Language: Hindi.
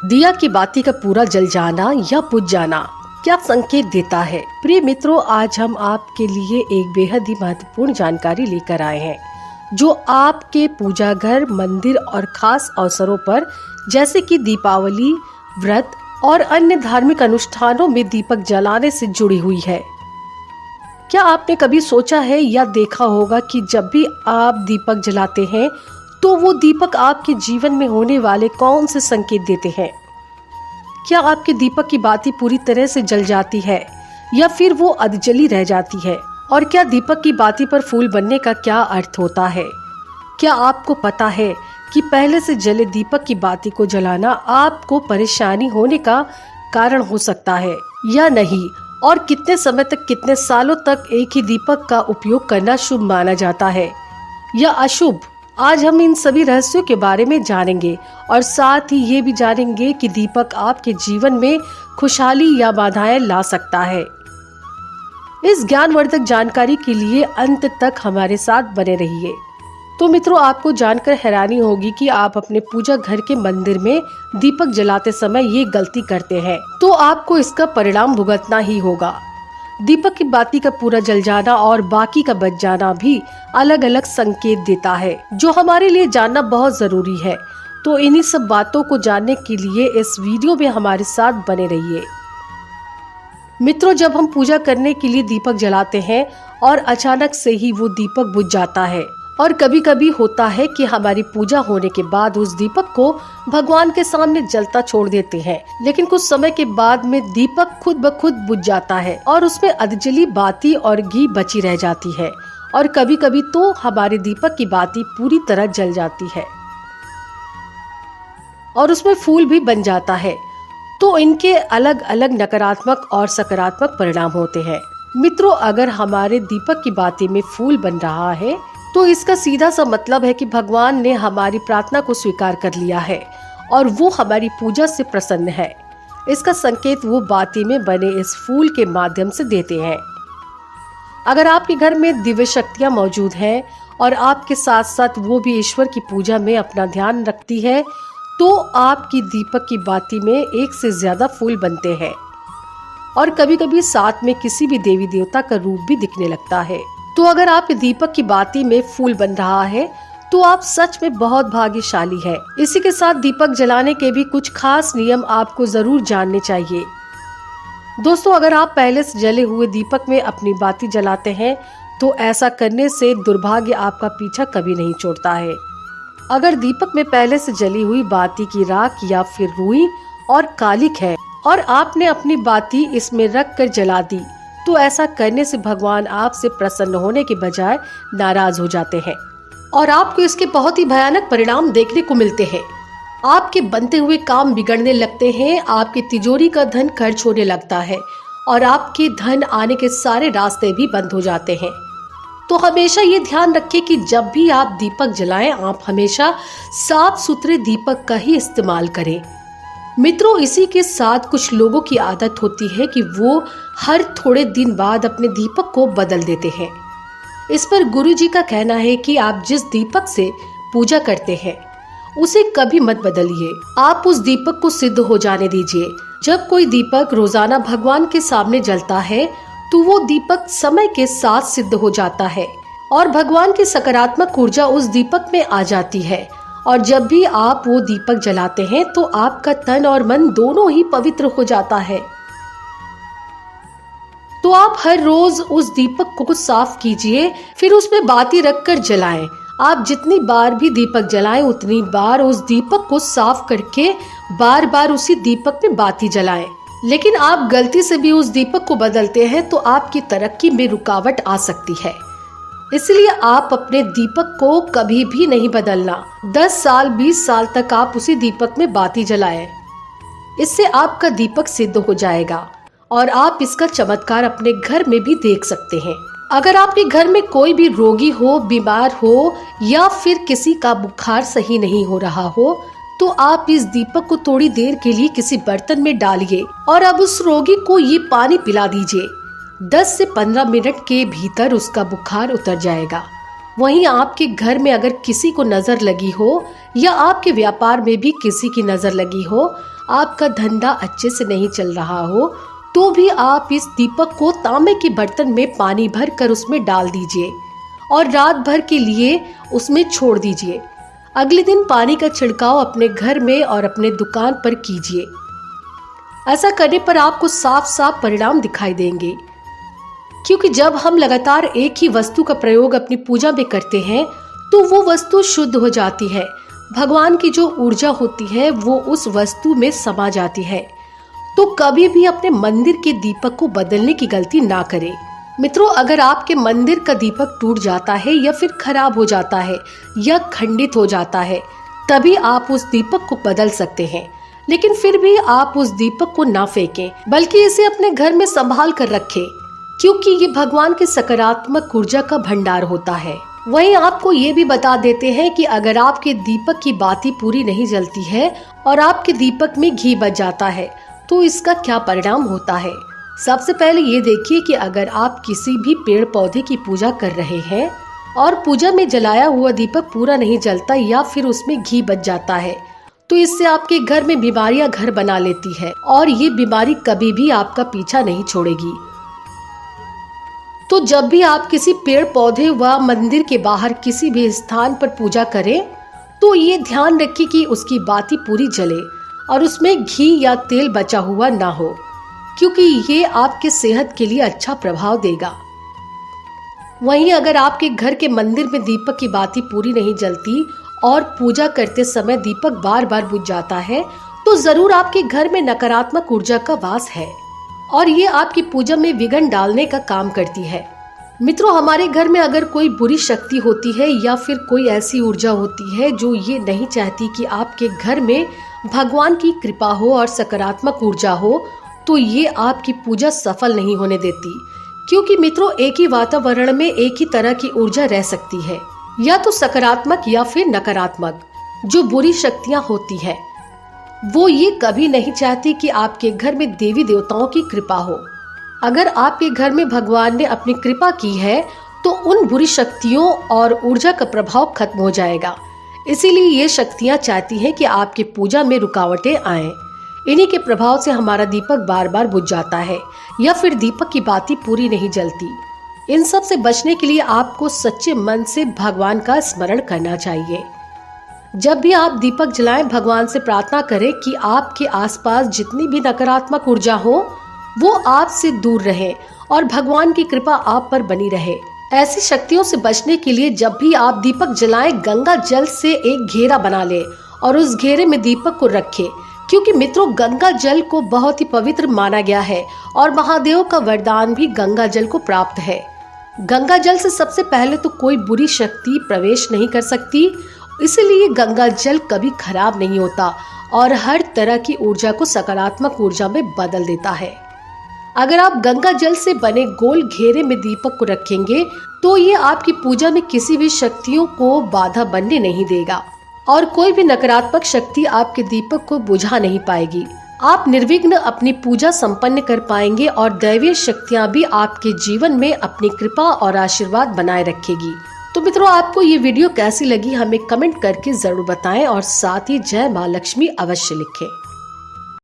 दिया की बाती का पूरा जल जाना या बुझ जाना क्या संकेत देता है? प्रिय मित्रों, आज हम आपके लिए एक बेहद ही महत्वपूर्ण जानकारी लेकर आए हैं जो आपके पूजा घर, मंदिर और खास अवसरों पर जैसे कि दीपावली, व्रत और अन्य धार्मिक अनुष्ठानों में दीपक जलाने से जुड़ी हुई है। क्या आपने कभी सोचा है या देखा होगा कि जब भी आप दीपक जलाते हैं तो वो दीपक आपके जीवन में होने वाले कौन से संकेत देते हैं? क्या आपके दीपक की बाती पूरी तरह से जल जाती है या फिर वो अधजली रह जाती है? और क्या दीपक की बाती पर फूल बनने का क्या अर्थ होता है? क्या आपको पता है कि पहले से जले दीपक की बाती को जलाना आपको परेशानी होने का कारण हो सकता है या नहीं? और कितने समय तक, कितने सालों तक एक ही दीपक का उपयोग करना शुभ माना जाता है या अशुभ? आज हम इन सभी रहस्यों के बारे में जानेंगे और साथ ही ये भी जानेंगे कि दीपक आपके जीवन में खुशहाली या बाधाएं ला सकता है। इस ज्ञानवर्धक जानकारी के लिए अंत तक हमारे साथ बने रहिए। तो मित्रों, आपको जानकर हैरानी होगी कि आप अपने पूजा घर के मंदिर में दीपक जलाते समय ये गलती करते हैं तो आपको इसका परिणाम भुगतना ही होगा। दीपक की बाती का पूरा जल जाना और बाकी का बच जाना भी अलग अलग संकेत देता है जो हमारे लिए जानना बहुत जरूरी है। तो इन्हीं सब बातों को जानने के लिए इस वीडियो में हमारे साथ बने रहिए। मित्रों, जब हम पूजा करने के लिए दीपक जलाते हैं और अचानक से ही वो दीपक बुझ जाता है, और कभी कभी होता है कि हमारी पूजा होने के बाद उस दीपक को भगवान के सामने जलता छोड़ देते हैं, लेकिन कुछ समय के बाद में दीपक खुद ब खुद बुझ जाता है और उसमें अधजली बाती और घी बची रह जाती है, और कभी कभी तो हमारे दीपक की बाती पूरी तरह जल जाती है और उसमें फूल भी बन जाता है। तो इनके अलग अलग नकारात्मक और सकारात्मक परिणाम होते हैं। मित्रों, अगर हमारे दीपक की बाती में फूल बन रहा है तो इसका सीधा सा मतलब है कि भगवान ने हमारी प्रार्थना को स्वीकार कर लिया है और वो हमारी पूजा से प्रसन्न है। इसका संकेत वो बाती में बने इस फूल के माध्यम से देते हैं। अगर आपके घर में दिव्य शक्तियां मौजूद हैं और आपके साथ साथ वो भी ईश्वर की पूजा में अपना ध्यान रखती है तो आपकी दीपक की बाती में एक से ज्यादा फूल बनते हैं और कभी कभी साथ में किसी भी देवी देवता का रूप भी दिखने लगता है। तो अगर आपके दीपक की बाती में फूल बन रहा है तो आप सच में बहुत भाग्यशाली हैं। इसी के साथ दीपक जलाने के भी कुछ खास नियम आपको जरूर जानने चाहिए। दोस्तों, अगर आप पहले से जले हुए दीपक में अपनी बाती जलाते हैं तो ऐसा करने से दुर्भाग्य आपका पीछा कभी नहीं छोड़ता है। अगर दीपक में पहले से जली हुई बाती की राख या फिर रुई और कालिक है और आपने अपनी बाती इसमें रख कर जला दी तो ऐसा करने से भगवान आपसे प्रसन्न होने के बजाय नाराज हो जाते हैं और आपको इसके बहुत ही भयानक परिणाम देखने को मिलते हैं। आपके बनते हुए काम बिगड़ने लगते हैं, आपकी तिजोरी का धन खर्च होने लगता है और आपके धन आने के सारे रास्ते भी बंद हो जाते हैं। तो हमेशा ये ध्यान रखें कि जब भी आप दीपक जलाएं, आप हमेशा साफ सुथरे दीपक का ही इस्तेमाल करें। मित्रों, इसी के साथ कुछ लोगों की आदत होती है कि वो हर थोड़े दिन बाद अपने दीपक को बदल देते हैं। इस पर गुरुजी का कहना है कि आप जिस दीपक से पूजा करते हैं उसे कभी मत बदलिए। आप उस दीपक को सिद्ध हो जाने दीजिए। जब कोई दीपक रोजाना भगवान के सामने जलता है तो वो दीपक समय के साथ सिद्ध हो जाता है और भगवान की सकारात्मक ऊर्जा उस दीपक में आ जाती है। और जब भी आप वो दीपक जलाते हैं तो आपका तन और मन दोनों ही पवित्र हो जाता है। तो आप हर रोज उस दीपक को साफ कीजिए, फिर उसमें बाती रखकर जलाएं। आप जितनी बार भी दीपक जलाएं उतनी बार उस दीपक को साफ करके बार बार उसी दीपक में बाती जलाएं। लेकिन आप गलती से भी उस दीपक को बदलते हैं तो आपकी तरक्की में रुकावट आ सकती है। इसलिए आप अपने दीपक को कभी भी नहीं बदलना। 10 साल 20 साल तक आप उसी दीपक में बाती जलाएं। इससे आपका दीपक सिद्ध हो जाएगा और आप इसका चमत्कार अपने घर में भी देख सकते हैं। अगर आपके घर में कोई भी रोगी हो, बीमार हो या फिर किसी का बुखार सही नहीं हो रहा हो तो आप इस दीपक को थोड़ी देर के लिए किसी बर्तन में डालिए और अब उस रोगी को ये पानी पिला दीजिए। 10 से 15 मिनट के भीतर उसका बुखार उतर जाएगा। वहीं आपके घर में अगर किसी को नजर लगी हो या आपके व्यापार में भी किसी की नजर लगी हो, आपका धंधा अच्छे से नहीं चल रहा हो, तो भी आप इस दीपक को तांबे के बर्तन में पानी भर कर उसमें डाल दीजिए और रात भर के लिए उसमें छोड़ दीजिए। अगले दिन पानी का छिड़काव अपने घर में और अपने दुकान पर कीजिए। ऐसा करने पर आपको साफ साफ परिणाम दिखाई देंगे, क्योंकि जब हम लगातार एक ही वस्तु का प्रयोग अपनी पूजा में करते हैं तो वो वस्तु शुद्ध हो जाती है। भगवान की जो ऊर्जा होती है वो उस वस्तु में समा जाती है। तो कभी भी अपने मंदिर के दीपक को बदलने की गलती ना करें। मित्रों, अगर आपके मंदिर का दीपक टूट जाता है या फिर खराब हो जाता है या खंडित हो जाता है, तभी आप उस दीपक को बदल सकते हैं। लेकिन फिर भी आप उस दीपक को ना फेंकें, बल्कि इसे अपने घर में संभाल कर रखें, क्योंकि ये भगवान की सकारात्मक ऊर्जा का भंडार होता है। वहीं आपको ये भी बता देते हैं कि अगर आपके दीपक की बाती पूरी नहीं जलती है और आपके दीपक में घी बच जाता है तो इसका क्या परिणाम होता है। सबसे पहले ये देखिए कि अगर आप किसी भी पेड़ पौधे की पूजा कर रहे हैं और पूजा में जलाया हुआ दीपक पूरा नहीं जलता या फिर उसमें घी बच जाता है, तो इससे आपके घर में बीमारियां घर बना लेती है और ये बीमारी कभी भी आपका पीछा नहीं छोड़ेगी। तो जब भी आप किसी पेड़ पौधे व मंदिर के बाहर किसी भी स्थान पर पूजा करें तो ये ध्यान रखिए कि उसकी बाती पूरी जले और उसमें घी या तेल बचा हुआ ना हो, क्योंकि ये आपके सेहत के लिए अच्छा प्रभाव देगा। वहीं अगर आपके घर के मंदिर में दीपक की बाती पूरी नहीं जलती और पूजा करते समय दीपक बार बार बुझ जाता है, तो जरूर आपके घर में नकारात्मक ऊर्जा का वास है और ये आपकी पूजा में विघ्न डालने का काम करती है। मित्रों, हमारे घर में अगर कोई बुरी शक्ति होती है या फिर कोई ऐसी ऊर्जा होती है जो ये नहीं चाहती कि आपके घर में भगवान की कृपा हो और सकारात्मक ऊर्जा हो, तो ये आपकी पूजा सफल नहीं होने देती। क्योंकि मित्रों, एक ही वातावरण में एक ही तरह की ऊर्जा रह सकती है, या तो सकारात्मक या फिर नकारात्मक। जो बुरी शक्तियां होती है वो ये कभी नहीं चाहती कि आपके घर में देवी देवताओं की कृपा हो। अगर आपके घर में भगवान ने अपनी कृपा की है तो उन बुरी शक्तियों और ऊर्जा का प्रभाव खत्म हो जाएगा। इसीलिए ये शक्तियां चाहती हैं कि आपकी पूजा में रुकावटें आए। इन्हीं के प्रभाव से हमारा दीपक बार बार बुझ जाता है या फिर दीपक की बाती पूरी नहीं जलती। इन सब से बचने के लिए आपको सच्चे मन से भगवान का स्मरण करना चाहिए। जब भी आप दीपक जलाएं, भगवान से प्रार्थना करें कि आपके आसपास जितनी भी नकारात्मक ऊर्जा हो वो आपसे दूर रहे और भगवान की कृपा आप पर बनी रहे। ऐसी शक्तियों से बचने के लिए जब भी आप दीपक जलाएं, गंगा जल से एक घेरा बना ले और उस घेरे में दीपक को रखें, क्योंकि मित्रों, गंगा जल को बहुत ही पवित्र माना गया है और महादेव का वरदान भी गंगा जल को प्राप्त है। गंगा जल से सबसे पहले तो कोई बुरी शक्ति प्रवेश नहीं कर सकती, इसलिए गंगा जल कभी खराब नहीं होता और हर तरह की ऊर्जा को सकारात्मक ऊर्जा में बदल देता है। अगर आप गंगा जल से बने गोल घेरे में दीपक को रखेंगे तो ये आपकी पूजा में किसी भी शक्तियों को बाधा बनने नहीं देगा और कोई भी नकारात्मक शक्ति आपके दीपक को बुझा नहीं पाएगी। आप निर्विघ्न अपनी पूजा संपन्न कर पाएंगे और दैवीय शक्तियां भी आपके जीवन में अपनी कृपा और आशीर्वाद बनाए रखेगी। तो मित्रों, आपको ये वीडियो कैसी लगी हमें कमेंट करके जरूर बताएं और साथ ही जय मां लक्ष्मी अवश्य लिखें।